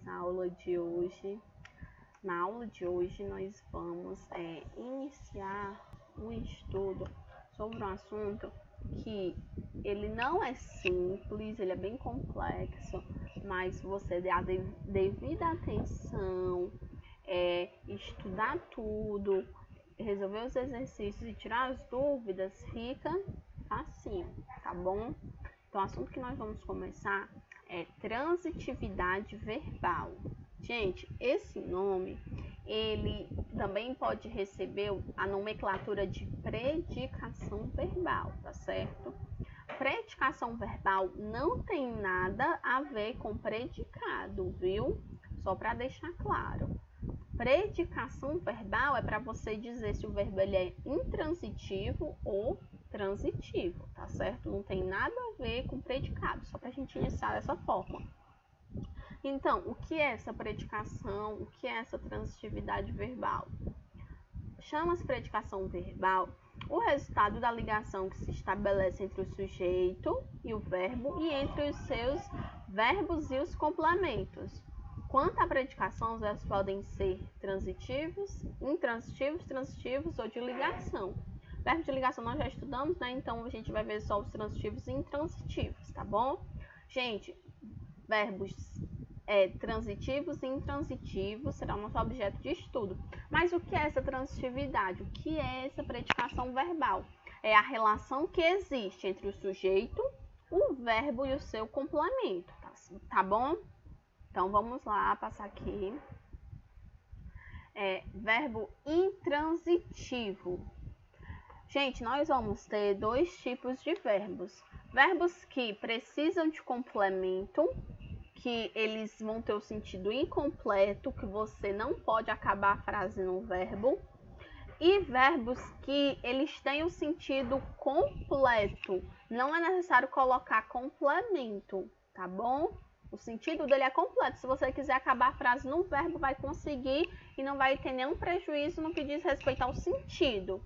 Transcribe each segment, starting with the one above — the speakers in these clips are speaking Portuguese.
nossa aula de hoje. Na aula de hoje nós vamos iniciar um estudo sobre um assunto que ele não é simples, ele é bem complexo, mas você dá a devida atenção, estudar tudo, resolver os exercícios e tirar as dúvidas, fica facinho, tá bom? Então, o assunto que nós vamos começar é transitividade verbal. Gente, esse nome, ele também pode receber a nomenclatura de predicação verbal, tá certo? Predicação verbal não tem nada a ver com predicado, viu? Só para deixar claro. Predicação verbal é para você dizer se o verbo ele é intransitivo ou transitivo, tá certo? Não tem nada a ver com predicado, só para a gente iniciar dessa forma. Então, o que é essa predicação? O que é essa transitividade verbal? Chama-se predicação verbal o resultado da ligação que se estabelece entre o sujeito e o verbo e entre os seus verbos e os complementos. Quanto à predicação, os verbos podem ser transitivos, intransitivos, transitivos ou de ligação. Verbo de ligação nós já estudamos, né? Então a gente vai ver só os transitivos e intransitivos, tá bom? Gente, verbos transitivos e intransitivos será o nosso objeto de estudo. Mas o que é essa transitividade? O que é essa predicação verbal? É a relação que existe entre o sujeito, o verbo e o seu complemento, tá bom? Então, vamos lá, passar aqui. Verbo intransitivo. Gente, nós vamos ter dois tipos de verbos. Verbos que precisam de complemento, que eles vão ter o sentido incompleto, que você não pode acabar a frase no verbo. E verbos que eles têm o sentido completo. Não é necessário colocar complemento, tá bom? O sentido dele é completo. Se você quiser acabar a frase no verbo, vai conseguir e não vai ter nenhum prejuízo no que diz respeito ao sentido.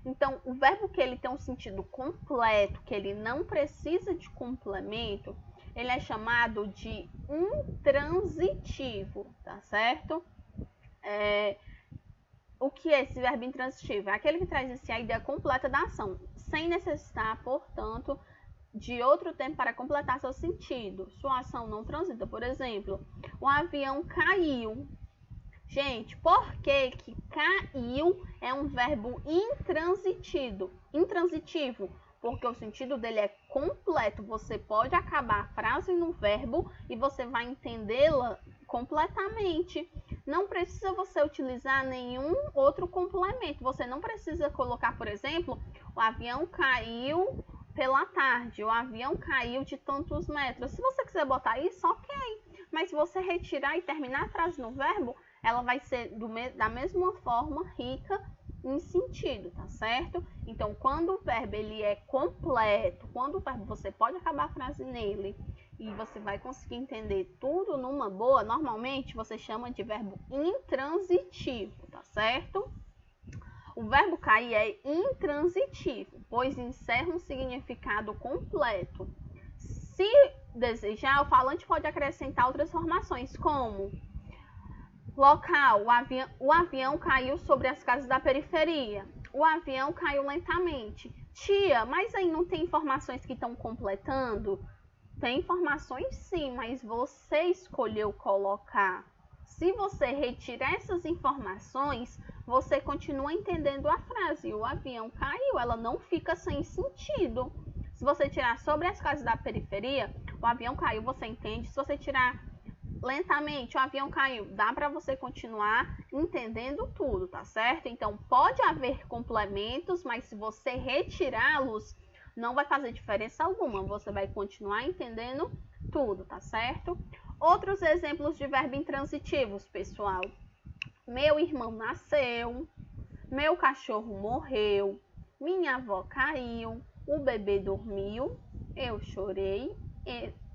Então, o verbo que ele tem um sentido completo, que ele não precisa de complemento, ele é chamado de intransitivo, tá certo? O que é esse verbo intransitivo? É aquele que traz em si a ideia completa da ação, sem necessitar, portanto, de outro tempo para completar seu sentido. Sua ação não transita. Por exemplo, o avião caiu. Gente, por que que caiu é um verbo intransitivo? Porque o sentido dele é completo. Você pode acabar a frase no verbo e você vai entendê-la completamente. Não precisa você utilizar nenhum outro complemento. Você não precisa colocar, por exemplo, o avião caiu pela tarde, o avião caiu de tantos metros. Se você quiser botar isso, ok. Mas se você retirar e terminar a frase no verbo, ela vai ser da mesma forma rica em sentido, tá certo? Então, quando o verbo ele é completo, quando o verbo você pode acabar a frase nele e você vai conseguir entender tudo numa boa, normalmente você chama de verbo intransitivo, tá certo? O verbo cair é intransitivo, pois encerra um significado completo. Se desejar, o falante pode acrescentar outras informações, como local, o avião caiu sobre as casas da periferia. O avião caiu lentamente. Tia, mas aí não tem informações que estão completando? Tem informações sim, mas você escolheu colocar. Se você retirar essas informações, você continua entendendo a frase. O avião caiu, ela não fica sem sentido. Se você tirar sobre as casas da periferia, o avião caiu, você entende. Se você tirar lentamente, o avião caiu, dá para você continuar entendendo tudo, tá certo? Então, pode haver complementos, mas se você retirá-los, não vai fazer diferença alguma. Você vai continuar entendendo tudo, tá certo? Outros exemplos de verbo intransitivos, pessoal. Meu irmão nasceu, meu cachorro morreu, minha avó caiu, o bebê dormiu, eu chorei,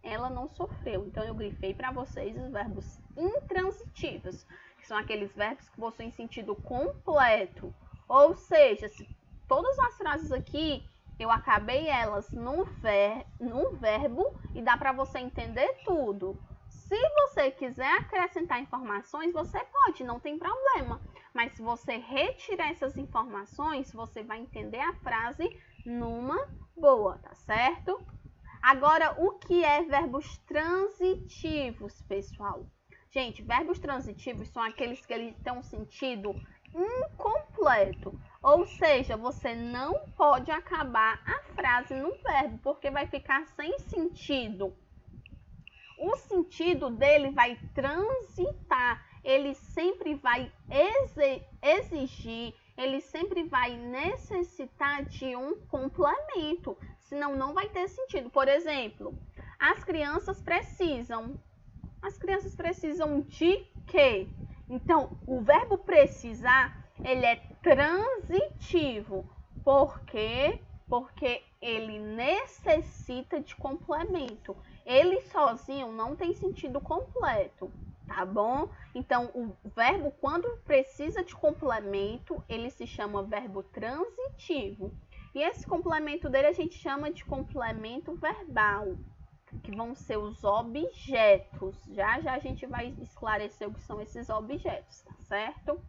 ela não sofreu. Então, eu grifei para vocês os verbos intransitivos, que são aqueles verbos que possuem sentido completo. Ou seja, se todas as frases aqui, eu acabei elas no verbo e dá para você entender tudo. Se você quiser acrescentar informações, você pode, não tem problema. Mas se você retirar essas informações, você vai entender a frase numa boa, tá certo? Agora, o que é verbos transitivos, pessoal? Gente, verbos transitivos são aqueles que eles têm um sentido incompleto. Ou seja, você não pode acabar a frase no verbo, porque vai ficar sem sentido. O sentido dele vai transitar, ele sempre vai exigir, ele sempre vai necessitar de um complemento, senão não vai ter sentido. Por exemplo, as crianças precisam de quê? Então, o verbo precisar, ele é transitivo. Por quê? Porque ele necessita de complemento. Ele sozinho não tem sentido completo, tá bom? Então, o verbo, quando precisa de complemento, ele se chama verbo transitivo. E esse complemento dele a gente chama de complemento verbal, que vão ser os objetos. Já já a gente vai esclarecer o que são esses objetos, tá certo?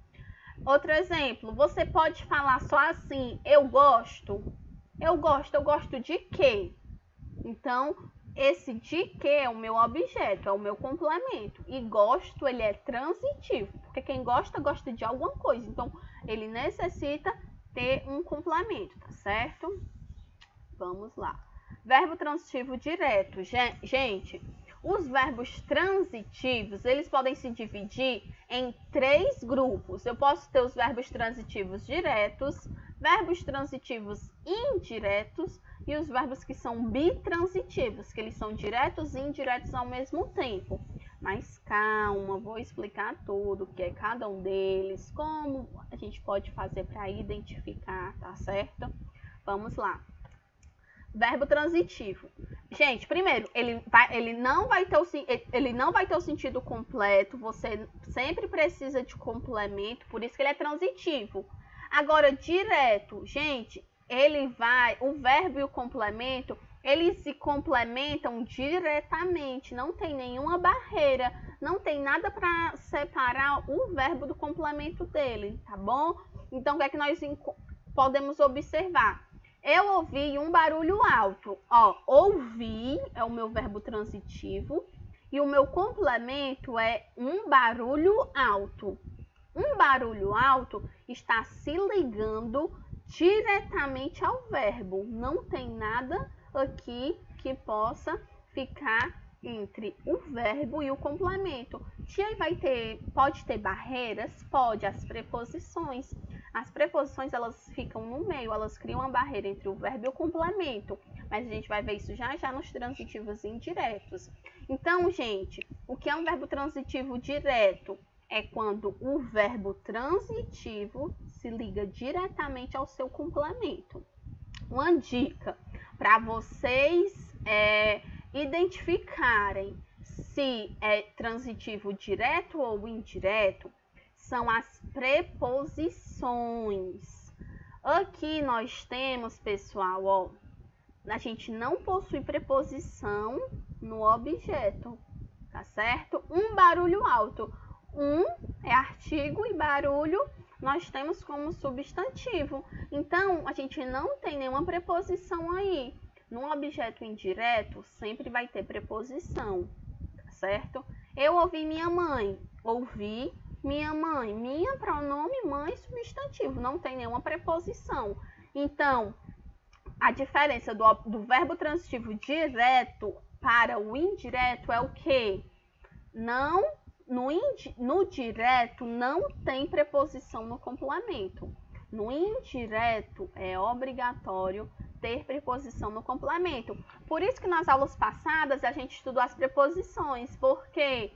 Outro exemplo, você pode falar só assim, eu gosto de quê? Então, esse de quê é o meu objeto, é o meu complemento. E gosto, ele é transitivo, porque quem gosta, gosta de alguma coisa. Então, ele necessita ter um complemento, tá certo? Vamos lá. Verbo transitivo direto. Gente, os verbos transitivos, eles podem se dividir em 3 grupos. Eu posso ter os verbos transitivos diretos, verbos transitivos indiretos e os verbos que são bitransitivos, que eles são diretos e indiretos ao mesmo tempo. Mas calma, vou explicar tudo, o que é cada um deles, como a gente pode fazer para identificar, tá certo? Vamos lá. Verbo transitivo. Gente, primeiro, ele não vai ter o sentido completo, você sempre precisa de complemento, por isso que ele é transitivo. Agora, direto, gente, o verbo e o complemento, eles se complementam diretamente, não tem nenhuma barreira, não tem nada para separar o verbo do complemento dele, tá bom? Então, o que é que nós podemos observar? Eu ouvi um barulho alto. Ó, ouvir é o meu verbo transitivo e o meu complemento é um barulho alto. Um barulho alto está se ligando diretamente ao verbo. Não tem nada aqui que possa ficar entre o verbo e o complemento. Pode ter barreiras? Pode, as preposições. As preposições, elas ficam no meio, elas criam uma barreira entre o verbo e o complemento. Mas a gente vai ver isso já já nos transitivos indiretos. Então, gente, o que é um verbo transitivo direto? É quando o verbo transitivo se liga diretamente ao seu complemento. Uma dica para vocês identificarem se é transitivo direto ou indireto são as preposições. Aqui nós temos, pessoal, ó, a gente não possui preposição no objeto, tá certo? Um barulho alto. Um é artigo e barulho nós temos como substantivo. Então, a gente não tem nenhuma preposição aí. No objeto indireto, sempre vai ter preposição, tá certo? Eu ouvi minha mãe. Ouvi minha mãe. Minha, pronome, mãe, substantivo. Não tem nenhuma preposição. Então, a diferença do verbo transitivo direto para o indireto é o quê? No direto não tem preposição no complemento. No indireto é obrigatório ter preposição no complemento. Por isso que nas aulas passadas a gente estudou as preposições, porque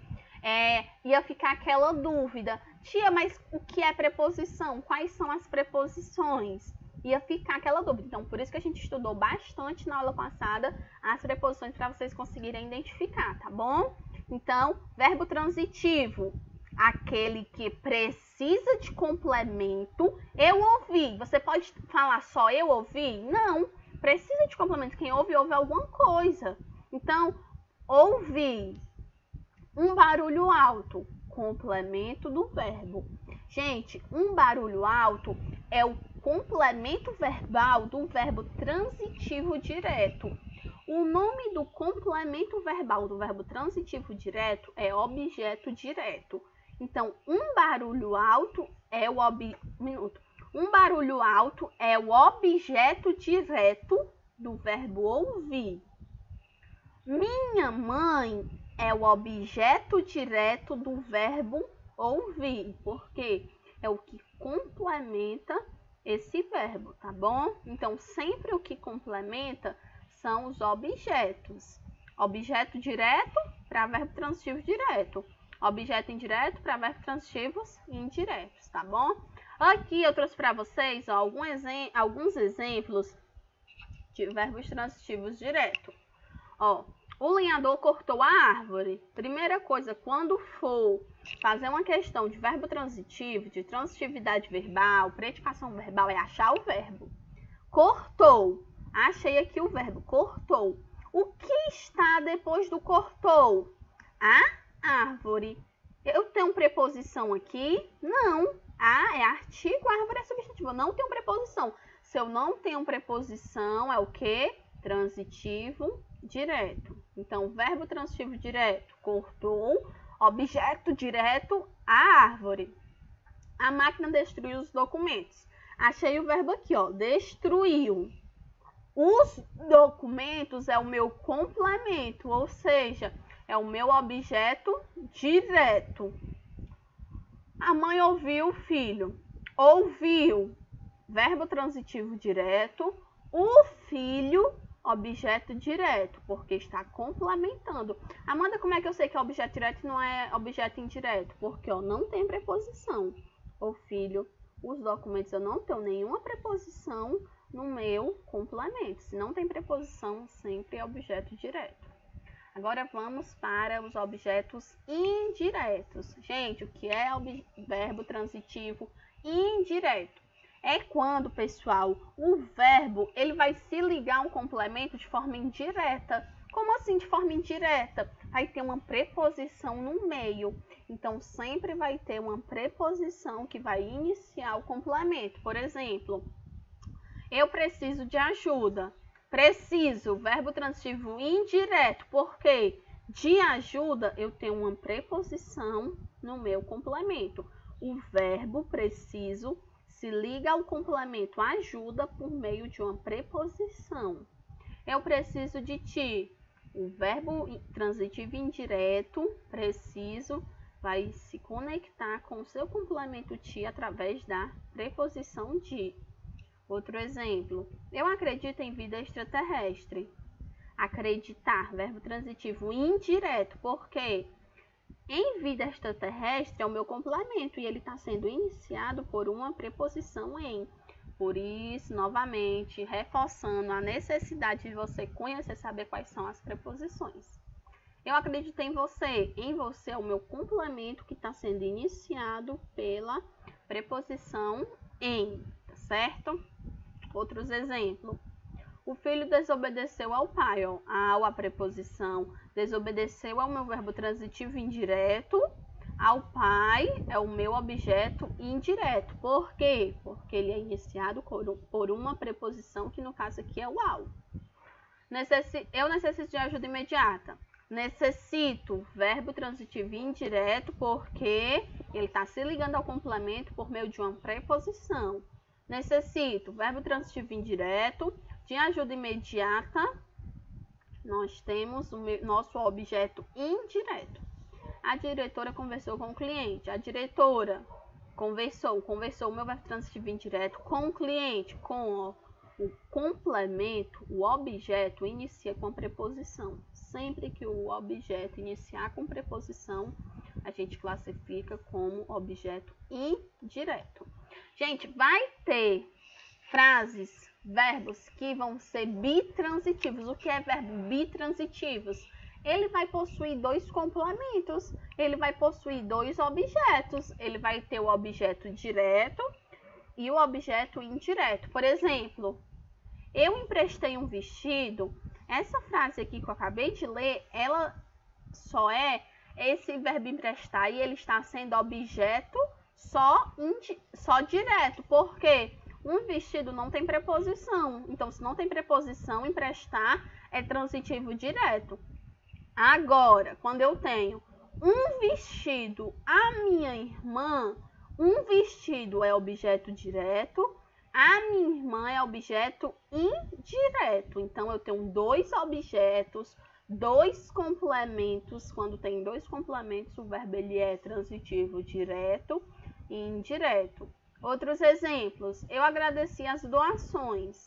ia ficar aquela dúvida. Tia, mas o que é preposição? Quais são as preposições? Ia ficar aquela dúvida. Então, por isso que a gente estudou bastante na aula passada as preposições para vocês conseguirem identificar, tá bom? Então, verbo transitivo, aquele que precisa de complemento. Eu ouvi. Você pode falar só eu ouvi? Não, precisa de complemento. Quem ouve, ouve alguma coisa. Então, ouvir. Um barulho alto, complemento do verbo. Gente, um barulho alto é o complemento verbal do verbo transitivo direto. O nome do complemento verbal do verbo transitivo direto é objeto direto. Então, um barulho alto é o objeto direto do verbo ouvir. Minha mãe é o objeto direto do verbo ouvir, porque é o que complementa esse verbo, tá bom? Então, sempre o que complementa são os objetos. Objeto direto para verbo transitivo direto. Objeto indireto para verbos transitivos indiretos, tá bom? Aqui eu trouxe para vocês ó, alguns exemplos de verbos transitivos diretos. Ó, o lenhador cortou a árvore. Primeira coisa, quando for fazer uma questão de verbo transitivo, de transitividade verbal, predicação verbal, é achar o verbo. Cortou. Achei aqui o verbo, cortou. O que está depois do cortou? A árvore. Eu tenho preposição aqui? Não. A é artigo, árvore é substantivo. Eu não tenho preposição. Se eu não tenho preposição, é o quê? Transitivo direto. Então, verbo transitivo direto, cortou. Objeto direto, a árvore. A máquina destruiu os documentos. Achei o verbo aqui, ó, destruiu. Os documentos é o meu complemento, ou seja, é o meu objeto direto. A mãe ouviu o filho. Ouviu, verbo transitivo direto. O filho, objeto direto, porque está complementando. Amanda, como é que eu sei que é objeto direto e não é objeto indireto? Porque ó, não tem preposição. O filho, os documentos, eu não tenho nenhuma preposição no meu complemento. Se não tem preposição, sempre é objeto direto. Agora vamos para os objetos indiretos. Gente, o que é verbo transitivo indireto? É quando, pessoal, o verbo ele vai se ligar a um complemento de forma indireta. Como assim de forma indireta? Vai ter uma preposição no meio. Então, sempre vai ter uma preposição que vai iniciar o complemento. Por exemplo, eu preciso de ajuda. Preciso, verbo transitivo indireto. Por quê? De ajuda, eu tenho uma preposição no meu complemento. O verbo preciso se liga ao complemento ajuda por meio de uma preposição. Eu preciso de ti. O verbo transitivo indireto, preciso, vai se conectar com o seu complemento ti através da preposição de. Outro exemplo. Eu acredito em vida extraterrestre. Acreditar, verbo transitivo indireto. Por quê? Em vida extraterrestre é o meu complemento e ele está sendo iniciado por uma preposição em. Por isso, novamente, reforçando a necessidade de você conhecer, saber quais são as preposições. Eu acredito em você. Em você é o meu complemento que está sendo iniciado pela preposição em, tá certo? Outros exemplos. O filho desobedeceu ao pai, ó. A preposição desobedeceu é o meu verbo transitivo indireto. Ao pai é o meu objeto indireto. Por quê? Porque ele é iniciado por uma preposição que no caso aqui é o ao. Eu necessito de ajuda imediata. Necessito, verbo transitivo indireto, porque ele está se ligando ao complemento por meio de uma preposição. Necessito, verbo transitivo indireto. De ajuda imediata, nós temos o nosso objeto indireto. A diretora conversou com o cliente. A diretora conversou o meu verbo transitivo indireto com o cliente, com o complemento, o objeto inicia com preposição. Sempre que o objeto iniciar com preposição, a gente classifica como objeto indireto. Gente, vai ter frases, verbos que vão ser bitransitivos. O que é verbo bitransitivos? Ele vai possuir dois complementos, ele vai possuir dois objetos. Ele vai ter o objeto direto e o objeto indireto. Por exemplo, eu emprestei um vestido. Essa frase aqui que eu acabei de ler, ela só é esse verbo emprestar e ele está sendo objeto só direto. Por quê? Um vestido não tem preposição. Então, se não tem preposição, emprestar é transitivo direto. Agora, quando eu tenho um vestido a minha irmã, um vestido é objeto direto, a minha irmã é objeto indireto. Então, eu tenho dois objetos, dois complementos. Quando tem dois complementos, o verbo ele é transitivo direto e indireto. Outros exemplos. Eu agradeci as doações.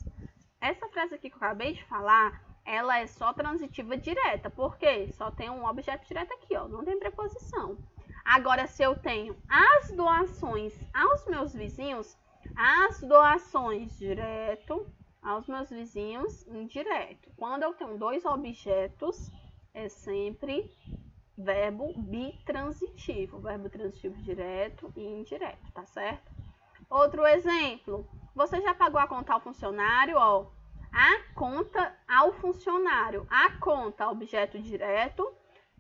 Essa frase aqui que eu acabei de falar, ela é só transitiva direta. Por quê? Só tem um objeto direto aqui, ó. Não tem preposição. Agora, se eu tenho as doações aos meus vizinhos, as doações direto, aos meus vizinhos indireto. Quando eu tenho dois objetos, é sempre verbo bitransitivo. Verbo transitivo direto e indireto, tá certo? Outro exemplo. Você já pagou a conta ao funcionário, ó. A conta ao funcionário. A conta, objeto direto.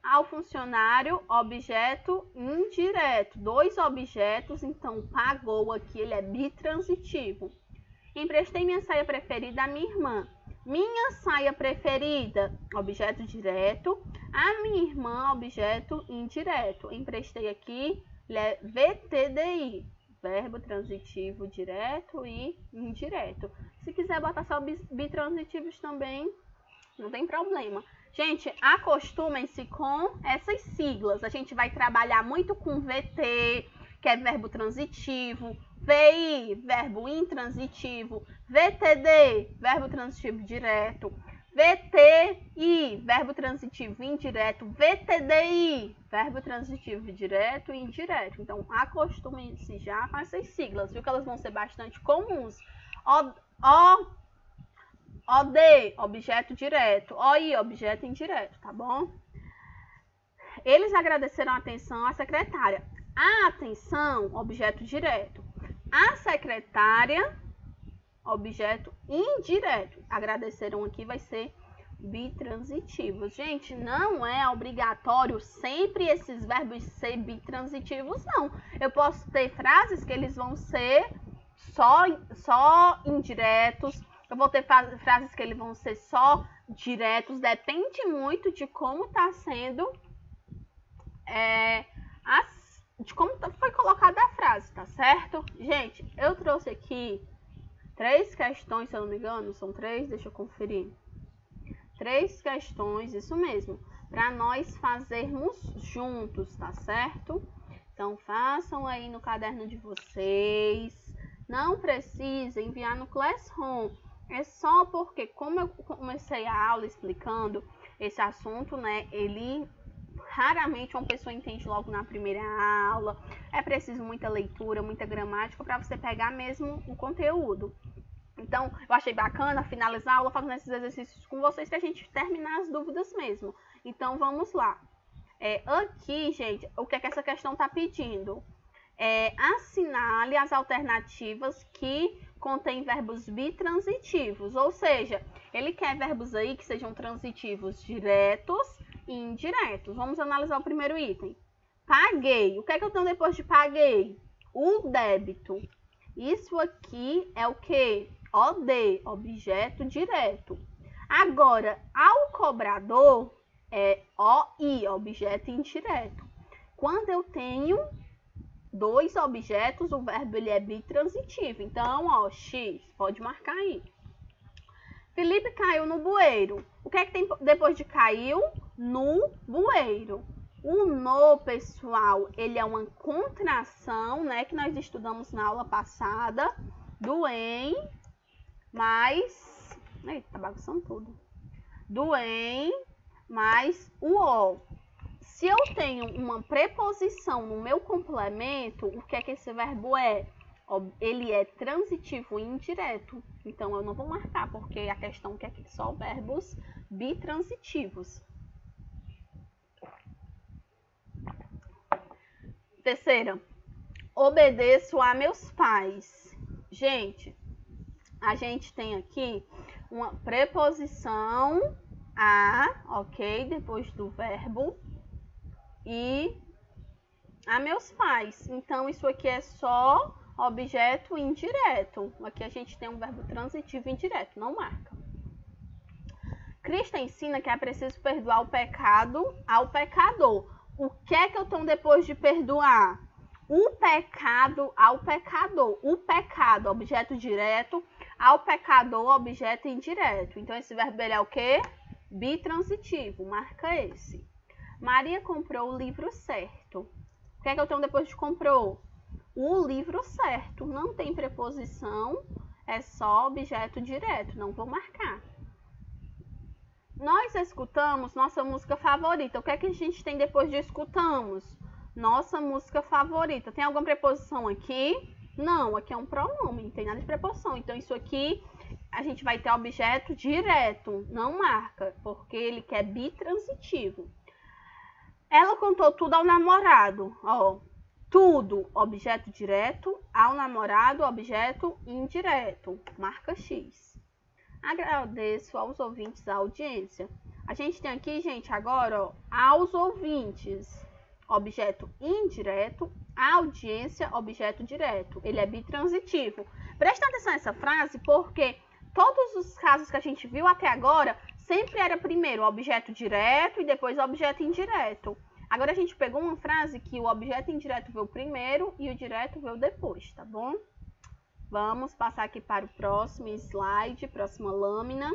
Ao funcionário, objeto indireto. Dois objetos, então pagou aqui, ele é bitransitivo. Emprestei minha saia preferida à minha irmã. Minha saia preferida, objeto direto. A minha irmã, objeto indireto. Emprestei aqui, ele é VTDI. Verbo transitivo direto e indireto. Se quiser botar só bitransitivos também, não tem problema. Gente, acostumem-se com essas siglas. A gente vai trabalhar muito com VT, que é verbo transitivo, VI, verbo intransitivo, VTD, verbo transitivo direto, VTI, verbo transitivo indireto, VTDI, verbo transitivo direto e indireto. Então, acostumem-se já com essas siglas, viu que elas vão ser bastante comuns. OD, objeto direto. OI, objeto indireto, tá bom? Eles agradeceram a atenção à secretária. A atenção, objeto direto. A secretária, objeto indireto. Agradeceram aqui vai ser bitransitivos. Gente, não é obrigatório sempre esses verbos ser bitransitivos, não. Eu posso ter frases que eles vão ser só indiretos. Eu vou ter frases que eles vão ser só diretos. Depende muito de como está sendo, de como foi colocada a frase, tá certo? Gente, eu trouxe aqui 3 questões, se eu não me engano, são 3, deixa eu conferir. 3 questões, isso mesmo, para nós fazermos juntos, tá certo? Então, façam aí no caderno de vocês. Não precisa enviar no Classroom. É só porque, como eu comecei a aula explicando esse assunto, né, ele raramente uma pessoa entende logo na primeira aula. É preciso muita leitura, muita gramática para você pegar mesmo o conteúdo. Então, eu achei bacana finalizar a aula fazendo esses exercícios com vocês para a gente terminar as dúvidas mesmo. Então, vamos lá. Aqui, gente, o que é que essa questão está pedindo? Assinale as alternativas que contém verbos bitransitivos, ou seja, ele quer verbos aí que sejam transitivos diretos e indiretos. Vamos analisar o primeiro item. Paguei. O que é que eu tenho depois de paguei? O débito. Isso aqui é o que? OD, objeto direto. Agora, ao cobrador, é OI, objeto indireto. Quando eu tenho 2 objetos, o verbo ele é bitransitivo. Então, ó, X, pode marcar aí. Felipe caiu no bueiro. O que é que tem depois de caiu? No bueiro. O no, pessoal, ele é uma contração, né, que nós estudamos na aula passada, do em, mais... Eita, tá bagunçando tudo. Do em, mais o o. Se eu tenho uma preposição no meu complemento, o que é que esse verbo é? Ele é transitivo e indireto. Então, eu não vou marcar, porque a questão quer que só verbos bitransitivos. Terceira, obedeço a meus pais. Gente, a gente tem aqui uma preposição a, ok? Depois do verbo. e a meus pais. Então, isso aqui é só objeto indireto. Aqui a gente tem um verbo transitivo indireto, não marca. Cristo ensina que é preciso perdoar o pecado ao pecador. O que é que eu tenho depois de perdoar? O pecado ao pecador. O pecado, objeto direto, ao pecador, objeto indireto. Então, esse verbo ele é o quê? Bitransitivo. Marca esse. Maria comprou o livro certo. O que é que eu tenho depois de comprou? O livro certo. Não tem preposição, é só objeto direto. Não vou marcar. Nós escutamos nossa música favorita. O que é que a gente tem depois de escutamos? Nossa música favorita. Tem alguma preposição aqui? Não, aqui é um pronome, não tem nada de preposição. Então, isso aqui a gente vai ter objeto direto, não marca, porque ele quer bitransitivo. Ela contou tudo ao namorado, ó. Tudo, objeto direto, ao namorado, objeto indireto. Marca X. Agradeço aos ouvintes a audiência. A gente tem aqui, gente, agora, ó, aos ouvintes, objeto indireto, a audiência, objeto direto. Ele é bitransitivo. Presta atenção nessa frase, porque todos os casos que a gente viu até agora, sempre era primeiro o objeto direto e depois o objeto indireto. Agora a gente pegou uma frase que o objeto indireto veio primeiro e o direto veio depois, tá bom? Vamos passar aqui para o próximo slide, próxima lâmina.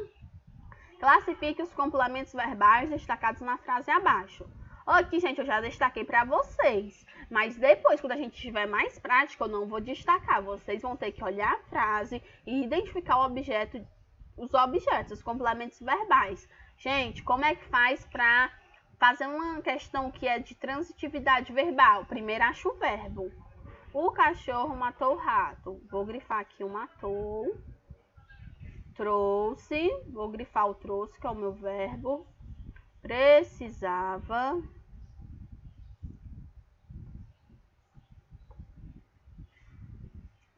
Classifique os complementos verbais destacados na frase abaixo. Aqui, gente, eu já destaquei para vocês, mas depois, quando a gente tiver mais prática, eu não vou destacar. Vocês vão ter que olhar a frase e identificar o objeto, os objetos, os complementos verbais. Gente, como é que faz para fazer uma questão que é de transitividade verbal? Primeiro, acha o verbo. O cachorro matou o rato. Vou grifar aqui o matou. Trouxe. Vou grifar o trouxe, que é o meu verbo. Precisava.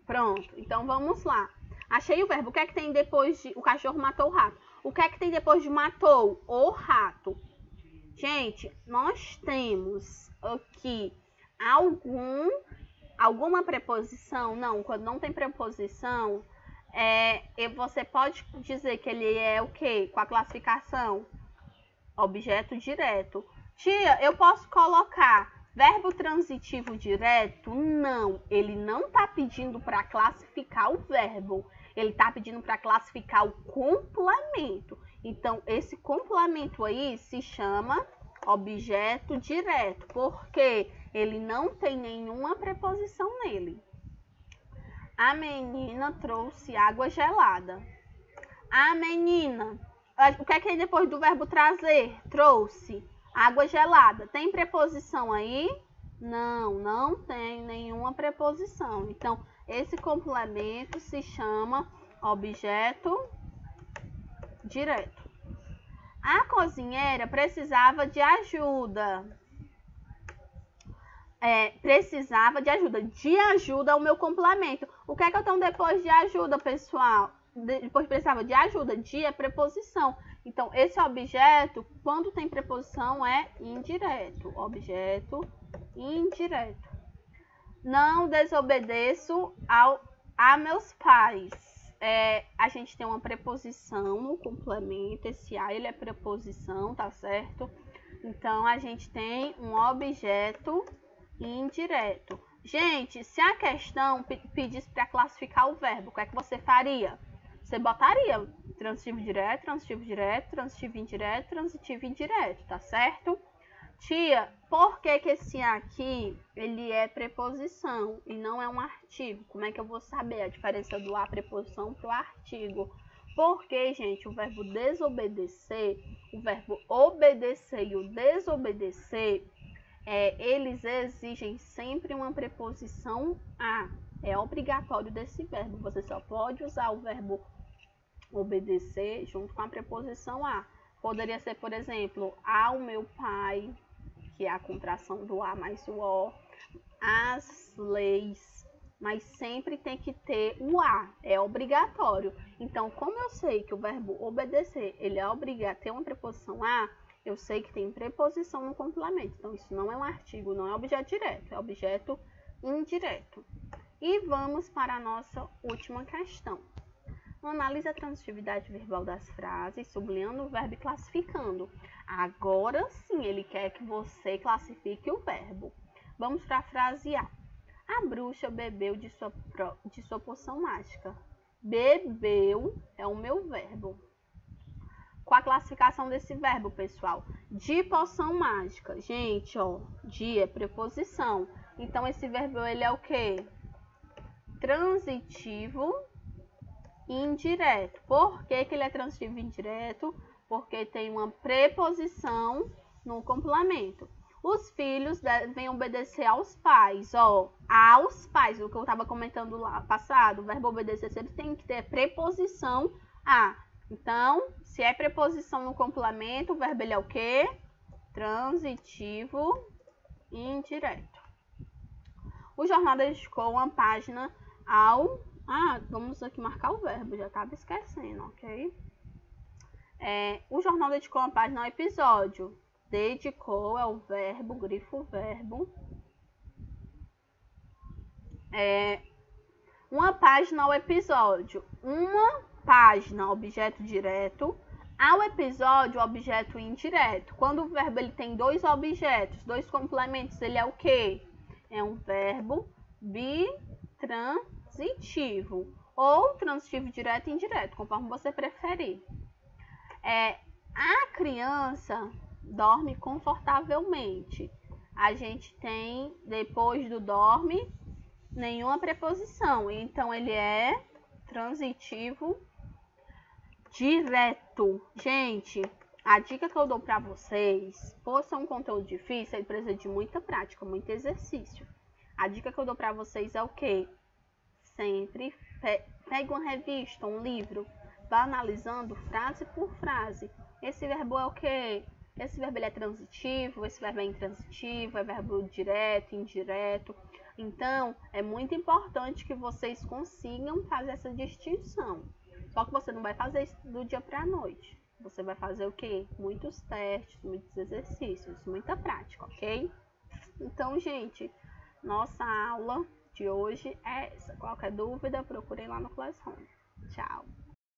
Pronto. Então, vamos lá. Achei o verbo. O que é que tem depois de... O cachorro matou o rato. O que é que tem depois de matou? O rato. Gente, nós temos aqui alguma preposição? Não, quando não tem preposição, você pode dizer que ele é o quê? Com a classificação? Objeto direto. Tia, eu posso colocar verbo transitivo direto? Não, ele não está pedindo para classificar o verbo. Ele está pedindo para classificar o complemento. Então, esse complemento aí se chama objeto direto, porque ele não tem nenhuma preposição nele. A menina trouxe água gelada. A menina, o que é que é depois do verbo trazer? Trouxe água gelada. Tem preposição aí? Não, não tem nenhuma preposição. Então, esse complemento se chama objeto direto. A cozinheira precisava de ajuda. Precisava de ajuda. De ajuda é o meu complemento. O que é que eu tenho depois de ajuda, pessoal? Depois precisava de ajuda. De é preposição. Então, esse objeto, quando tem preposição, é indireto. Objeto indireto. Não desobedeço a meus pais. A gente tem uma preposição no complemento. Esse a, ele é preposição, tá certo? Então, a gente tem um objeto indireto. Gente, se a questão pedisse para classificar o verbo, o que é que você faria? Você botaria transitivo direto, transitivo direto, transitivo indireto, transitivo indireto, tá certo? Tia, por que que esse aqui, ele é preposição e não é um artigo? Como é que eu vou saber a diferença do a preposição para o artigo? Porque, gente, o verbo desobedecer, o verbo obedecer e o desobedecer, eles exigem sempre uma preposição a. É obrigatório desse verbo. Você só pode usar o verbo obedecer junto com a preposição a. Poderia ser, por exemplo, ao meu pai, que é a contração do a mais o o, as leis, mas sempre tem que ter o a, é obrigatório. Então, como eu sei que o verbo obedecer, ele é obrigado a ter uma preposição a, Eu sei que tem preposição no complemento. Então, isso não é um artigo, não é objeto direto, é objeto indireto. E vamos para a nossa última questão. Analise a transitividade verbal das frases, sublinhando o verbo e classificando. Agora sim, ele quer que você classifique o verbo. Vamos para a frase A. A bruxa bebeu de sua poção mágica. Bebeu é o meu verbo. Qual a classificação desse verbo, pessoal? De poção mágica. Gente, ó, de é preposição. Então, esse verbo, ele é o quê? Transitivo indireto. Por que ele é transitivo indireto? Porque tem uma preposição no complemento. Os filhos devem obedecer aos pais, ó, aos pais, o que eu estava comentando lá passado, o verbo obedecer sempre tem que ter preposição a. Então, se é preposição no complemento, o verbo ele é o quê? Transitivo indireto. O jornal dedicou uma página ao... vamos aqui marcar o verbo, já estava esquecendo, ok? O jornal dedicou uma página ao episódio. Dedicou é o verbo, grifo verbo. Uma página ao episódio. Uma página, objeto direto. Ao episódio, objeto indireto. Quando o verbo ele tem dois objetos, dois complementos, ele é o quê? É um verbo bitransitivo. Ou transitivo direto e indireto, conforme você preferir. A criança dorme confortavelmente. A gente tem, depois do dorme, nenhuma preposição. Então, ele é transitivo direto. Gente, a dica que eu dou para vocês, por ser um conteúdo difícil, ele precisa de muita prática, muito exercício. A dica que eu dou para vocês é o quê? Sempre pegue uma revista, um livro, vá analisando frase por frase. Esse verbo é o quê? Esse verbo ele é transitivo, esse verbo é intransitivo, é verbo direto, indireto. Então, é muito importante que vocês consigam fazer essa distinção. Só que você não vai fazer isso do dia para a noite. Você vai fazer o quê? Muitos testes, muitos exercícios, muita prática, ok? Então, gente, nossa aula de hoje é essa. Qualquer dúvida, procurem lá no Classroom. Tchau!